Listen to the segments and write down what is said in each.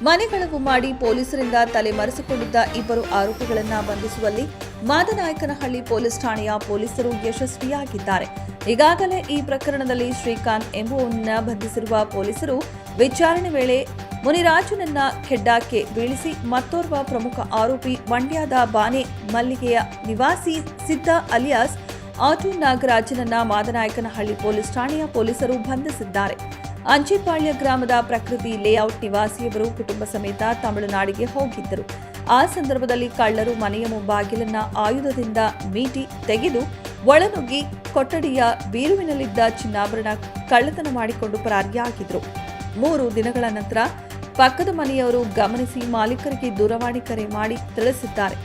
ಮನೆಗಳವು ಮಾಡಿ ಪೊಲೀಸರಿಂದ ತಲೆಮರೆಸಿಕೊಂಡಿದ್ದ ಇಬ್ಬರು ಆರೋಪಿಗಳನ್ನು ಬಂಧಿಸುವಲ್ಲಿ ಮಾದನಾಯಕನಹಳ್ಳಿ ಪೊಲೀಸ್ ಠಾಣೆಯ ಪೊಲೀಸರು ಯಶಸ್ವಿಯಾಗಿದ್ದಾರೆ. ಈಗಾಗಲೇ ಈ ಪ್ರಕರಣದಲ್ಲಿ ಶ್ರೀಕಾಂತ್ ಎಂಬುವನನ್ನ ಬಂಧಿಸಿರುವ ಪೊಲೀಸರು ವಿಚಾರಣೆ ವೇಳೆ ಮುನಿರಾಜುನನ್ನ ಖೆಡ್ಡಾಕ್ಕೆ ಬೀಳಿಸಿ ಮತ್ತೋರ್ವ ಪ್ರಮುಖ ಆರೋಪಿ ಮಂಡ್ಯದ ಬಾನೆ ಮಲ್ಲಿಗೆಯ ನಿವಾಸಿ ಸಿದ್ದ ಅಲಿಯಾಸ್ ಆಟೋ ನಾಗರಾಜನನ್ನ ಮಾದನಾಯಕನಹಳ್ಳಿ ಪೊಲೀಸ್ ಠಾಣೆಯ ಪೊಲೀಸರು ಬಂಧಿಸಿದ್ದಾರೆ. ಅಂಚಿಪಾಳ್ಯ ಗ್ರಾಮದ ಪ್ರಕೃತಿ ಲೇಔಟ್ ನಿವಾಸಿಯವರು ಕುಟುಂಬ ಸಮೇತ ತಮಿಳುನಾಡಿಗೆ ಹೋಗಿದ್ದರು. ಆ ಸಂದರ್ಭದಲ್ಲಿ ಕಳ್ಳರು ಮನೆಯ ಮುಂಬಾಗಿಲನ್ನ ಆಯುಧದಿಂದ ಮೀಟಿ ತೆಗೆದು ಒಳನುಗ್ಗಿ ಕೊಠಡಿಯ ಬೀರುವಿನಲ್ಲಿದ್ದ ಚಿನ್ನಾಭರಣ ಕಳ್ಳತನ ಮಾಡಿಕೊಂಡು ಪರಾರಿಯಾಗಿದ್ರು. 3 ದಿನಗಳ ನಂತರ ಪಕ್ಕದ ಮನೆಯವರು ಗಮನಿಸಿ ಮಾಲೀಕರಿಗೆ ದೂರವಾಣಿ ಕರೆ ಮಾಡಿ ತಿಳಿಸಿದ್ದಾರೆ.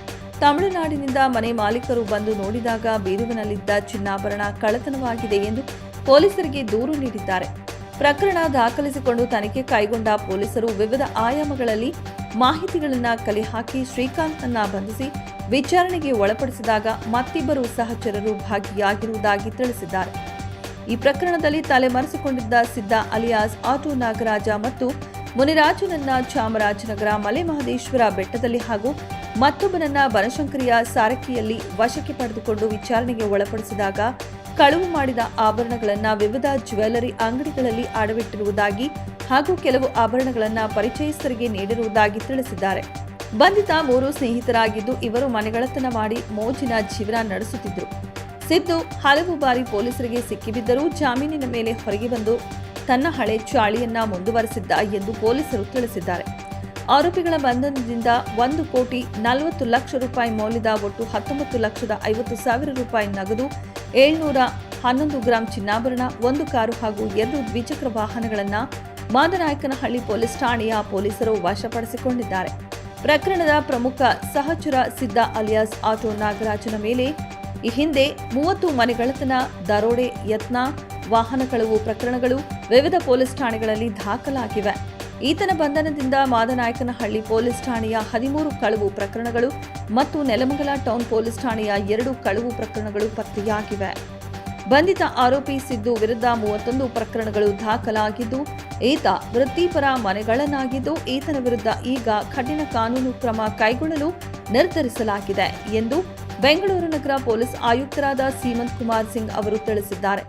ತಮಿಳುನಾಡಿನಿಂದ ಮನೆ ಮಾಲೀಕರು ಬಂದು ನೋಡಿದಾಗ ಬೀರುವಿನಲ್ಲಿದ್ದ ಚಿನ್ನಾಭರಣ ಕಳ್ಳತನವಾಗಿದೆ ಎಂದು ಪೊಲೀಸರಿಗೆ ದೂರು ನೀಡಿದ್ದಾರೆ. ಪ್ರಕರಣ ದಾಖಲಿಸಿಕೊಂಡು ತನಿಖೆ ಕೈಗೊಂಡ ಪೊಲೀಸರು ವಿವಿಧ ಆಯಾಮಗಳಲ್ಲಿ ಮಾಹಿತಿಗಳನ್ನು ಕಲೆ ಹಾಕಿ ಶ್ರೀಕಾಂತ್ನನ್ನ ಬಂಧಿಸಿ ವಿಚಾರಣೆಗೆ ಒಳಪಡಿಸಿದಾಗ ಮತ್ತಿಬ್ಬರು ಸಹಚರರು ಭಾಗಿಯಾಗಿರುವುದಾಗಿ ತಿಳಿಸಿದ್ದಾರೆ. ಈ ಪ್ರಕರಣದಲ್ಲಿ ತಲೆಮರೆಸಿಕೊಂಡಿದ್ದ ಸಿದ್ದ ಅಲಿಯಾಸ್ ಆಟೋ ನಾಗರಾಜ ಮತ್ತು ಮುನಿರಾಜನನ್ನ ಚಾಮರಾಜನಗರ ಮಲೆಮಹದೇಶ್ವರ ಬೆಟ್ಟದಲ್ಲಿ ಹಾಗೂ ಮತ್ತೊಬ್ಬನನ್ನ ಬನಶಂಕರಿಯ ಸಾರಕಿಯಲ್ಲಿ ವಶಕ್ಕೆ ಪಡೆದುಕೊಂಡು ವಿಚಾರಣೆಗೆ ಒಳಪಡಿಸಿದಾಗ ಕಳವು ಮಾಡಿದ ಆಭರಣಗಳನ್ನು ವಿವಿಧ ಜ್ಯುವೆಲ್ಲರಿ ಅಂಗಡಿಗಳಲ್ಲಿ ಅಡವಿಟ್ಟಿರುವುದಾಗಿ ಹಾಗೂ ಕೆಲವು ಆಭರಣಗಳನ್ನು ಪರಿಚಯಸ್ಥರಿಗೆ ನೀಡಿರುವುದಾಗಿ ತಿಳಿಸಿದ್ದಾರೆ. ಬಂಧಿತ 3 ಸ್ನೇಹಿತರಾಗಿದ್ದು ಇವರು ಮನೆಗಳತನ ಮಾಡಿ ಮೋಜಿನ ಜೀವನ ನಡೆಸುತ್ತಿದ್ದರು. ಸಿದ್ದು ಹಲವು ಬಾರಿ ಪೊಲೀಸರಿಗೆ ಸಿಕ್ಕಿಬಿದ್ದರೂ ಜಾಮೀನಿನ ಮೇಲೆ ಹೊರಗೆ ಬಂದು ತನ್ನ ಹಳೆ ಚಾಳಿಯನ್ನ ಮುಂದುವರೆಸಿದ್ದ ಎಂದು ಪೊಲೀಸರು ತಿಳಿಸಿದ್ದಾರೆ. ಆರೋಪಿಗಳ ಬಂಧನದಿಂದ 1,40,00,000 ಮೌಲ್ಯದ ಒಟ್ಟು 19,50,000 ರೂಪಾಯಿ ನಗದು, 711 ಗ್ರಾಂ ಚಿನ್ನಾಭರಣ, 1 ಕಾರು ಹಾಗೂ 2 ದ್ವಿಚಕ್ರ ವಾಹನಗಳನ್ನು ಮಾದನಾಯಕನಹಳ್ಳಿ ಪೊಲೀಸ್ ಠಾಣೆಯ ಪೊಲೀಸರು ವಶಪಡಿಸಿಕೊಂಡಿದ್ದಾರೆ. ಪ್ರಕರಣದ ಪ್ರಮುಖ ಸಹಚರ ಸಿದ್ದ ಅಲಿಯಾಸ್ ಆಟೋ ನಾಗರಾಜನ ಮೇಲೆ ಈ ಹಿಂದೆ 30 ಮನೆಗಳತನ, ದರೋಡೆ ಯತ್ನ, ವಾಹನ ಕಳವು ಪ್ರಕರಣಗಳು ವಿವಿಧ ಪೊಲೀಸ್ ಠಾಣೆಗಳಲ್ಲಿ ದಾಖಲಾಗಿವೆ. ಈತನ ಬಂಧನದಿಂದ ಮಾದನಾಯಕನಹಳ್ಳಿ ಪೊಲೀಸ್ ಠಾಣೆಯ 13 ಕಳವು ಪ್ರಕರಣಗಳು ಮತ್ತು ನೆಲಮಂಗಲ ಟೌನ್ ಪೊಲೀಸ್ ಠಾಣೆಯ 2 ಕಳವು ಪ್ರಕರಣಗಳು ಪತ್ತೆಯಾಗಿವೆ. ಬಂಧಿತ ಆರೋಪಿ ಸಿದ್ದು ವಿರುದ್ಧ 31 ಪ್ರಕರಣಗಳು ದಾಖಲಾಗಿದ್ದು ಈತ ವೃತ್ತಿಪರ ಮನೆಗಳನ್ನಾಗಿದ್ದು ಈತನ ವಿರುದ್ಧ ಈಗ ಕಠಿಣ ಕಾನೂನು ಕ್ರಮ ಕೈಗೊಳ್ಳಲು ನಿರ್ಧರಿಸಲಾಗಿದೆ ಎಂದು ಬೆಂಗಳೂರು ನಗರ ಪೊಲೀಸ್ ಆಯುಕ್ತರಾದ ಸೀಮಂತ್ ಕುಮಾರ್ ಸಿಂಗ್ ಅವರು ತಿಳಿಸಿದ್ದಾರೆ.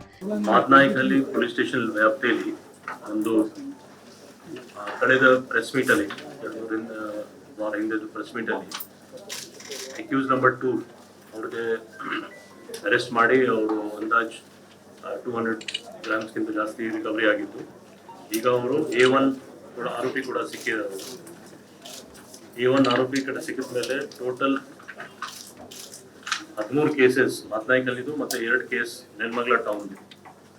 ಮಾದನಾಯಕನಹಳ್ಳಿ ಪೊಲೀಸ್ ಸ್ಟೇಷನ್ ವ್ಯಾಪ್ತಿಯಲ್ಲಿ ಒಂದು ಕಳೆದ ಪ್ರೆಸ್ ಮೀಟ್ ಅಲ್ಲಿ ಪ್ರೆಸ್ ಮೀಟ್ ಅಲ್ಲಿ ಅಕ್ಯೂಸ್ ನಂಬರ್ 2 ಅವ್ರಿಗೆ ಅರೆಸ್ಟ್ ಮಾಡಿ ಅವರು ಅಂದಾಜ್ 200 ಗ್ರಾಮ್ಸ್ಗಿಂತ ಜಾಸ್ತಿ ರಿಕವರಿ ಆಗಿತ್ತು. ಈಗ ಅವರು A1 ಕೂಡ ಆರೋಪಿ ಕೂಡ ಸಿಕ್ಕಿದ್ದಾರೆ. A1 ಆರೋಪಿ ಕಡೆ ಸಿಕ್ಕಿದ ಮೇಲೆ ಟೋಟಲ್ 13 ಕೇಸಸ್ ಮಾದನಾಯಕನಹಳ್ಳಿದು ಮತ್ತೆ 2 ಕೇಸ್ ನೆಲಮಂಗಲ ಟೌನ್,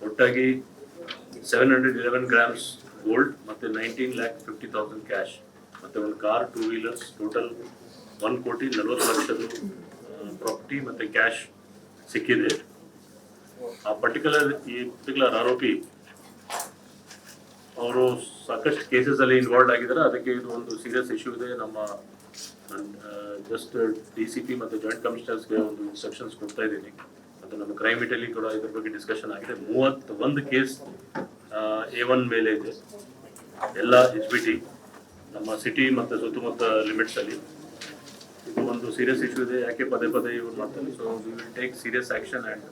ಒಟ್ಟಾಗಿ 711 ಗ್ರಾಮ್ಸ್ ಗೋಲ್ಡ್ ಮತ್ತೆ 19,50,000 ಕ್ಯಾಶ್ ಮತ್ತೆ ಒಂದು ಕಾರ್, 2 ವೀಲರ್ಸ್, ಟೋಟಲ್ 1,40,00,000 ಪ್ರಾಪರ್ಟಿ ಮತ್ತೆ ಕ್ಯಾಶ್ ಸಿಕ್ಕಿದೆ. ಈ ಪರ್ಟಿಕ್ಯುಲರ್ ಆರೋಪಿ ಅವರು ಸಾಕಷ್ಟು ಕೇಸಸ್ ಅಲ್ಲಿ ಇನ್ವಾಲ್ವ್ ಆಗಿದ್ದಾರೆ. ಅದಕ್ಕೆ ಇದು ಒಂದು ಸೀರಿಯಸ್ ಇಶ್ಯೂ ಇದೆ. ನಮ್ಮ ಜಸ್ಟ್ DCP ಮತ್ತು ಜಾಯಿಂಟ್ ಕಮಿಷನರ್ಸ್ಗೆ ಒಂದು ಇನ್ಸ್ಟ್ರಕ್ಷನ್ಸ್ ಕೊಡ್ತಾ ಇದ್ದೀನಿ. ಮತ್ತು ನಮ್ಮ ಕ್ರೈಮ್ ಮೀಟಲ್ಲಿ ಕೂಡ ಇದ್ರ ಬಗ್ಗೆ ಡಿಸ್ಕಷನ್ ಆಗಿದೆ. 31 ಕೇಸ್ A1 ಮೇಲೆ ಇದೆ. ಎಲ್ಲ HBT ನಮ್ಮ ಸಿಟಿ ಮತ್ತು ಸುತ್ತಮುತ್ತ ಲಿಮಿಟ್ಸ್ ಅಲ್ಲಿ. ಇದು ಒಂದು ಸೀರಿಯಸ್ ಇಶ್ಯೂ ಇದೆ. ಯಾಕೆ ಪದೇ ಇವ್ರು ಮಾಡ್ತಾರೆ. So we will take serious action and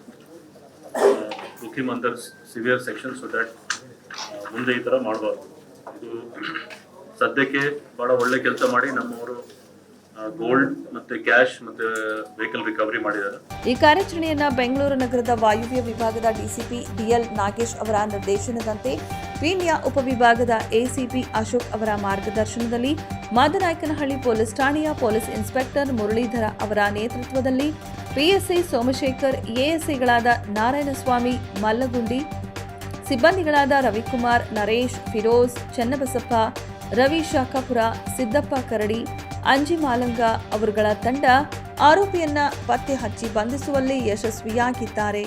look him under severe section so that ಮುಂದೆ ಈ ಥರ ಮಾಡಬಾರ್ದು. ಇದು ಸದ್ಯಕ್ಕೆ ಬಹಳ ಒಳ್ಳೆ ಕೆಲಸ ಮಾಡಿ ನಮ್ಮವರು ಗೋಲ್ಡ್ ಮತ್ತೆ ಕ್ಯಾಶ್ ಮತ್ತೆ ವೆಹಿಕಲ್ ರಿಕವರಿ ಮಾಡಿದ್ದಾರೆ. ಈ ಕಾರ್ಯಾಚರಣೆಯನ್ನ ಬೆಂಗಳೂರು ನಗರದ ವಾಯುವ್ಯ ವಿಭಾಗದ DCP DL ನಾಗೇಶ್ ಅವರ ನಿರ್ದೇಶನದಂತೆ ಪೀಣ್ಯ ಉಪವಿಭಾಗದ ACP ಅಶೋಕ್ ಅವರ ಮಾರ್ಗದರ್ಶನದಲ್ಲಿ ಮಾದನಾಯಕನಹಳ್ಳಿ ಪೊಲೀಸ್ ಠಾಣೆಯ ಪೊಲೀಸ್ ಇನ್ಸ್ಪೆಕ್ಟರ್ ಮುರಳೀಧರ ಅವರ ನೇತೃತ್ವದಲ್ಲಿ PSI ಸೋಮಶೇಖರ್, ASIಗಳಾದ ನಾರಾಯಣಸ್ವಾಮಿ, ಮಲ್ಲಗುಂಡಿ, ಸಿಬ್ಬಂದಿಗಳಾದ ರವಿಕುಮಾರ್, ನರೇಶ್, ಫಿರೋಜ್, ಚನ್ನಬಸಪ್ಪ, ರವಿ ಶಾಖಾಪುರ, ಸಿದ್ದಪ್ಪ ಕರಡಿ, ಅಂಜಿ ಮಾಲಂಗ ಅವರುಗಳ ತಂಡ ಆರೋಪಿಯನ್ನ ಪತ್ತೆ ಹಚ್ಚಿ ಬಂಧಿಸುವಲ್ಲಿ ಯಶಸ್ವಿಯಾಗಿದ್ದಾರೆ.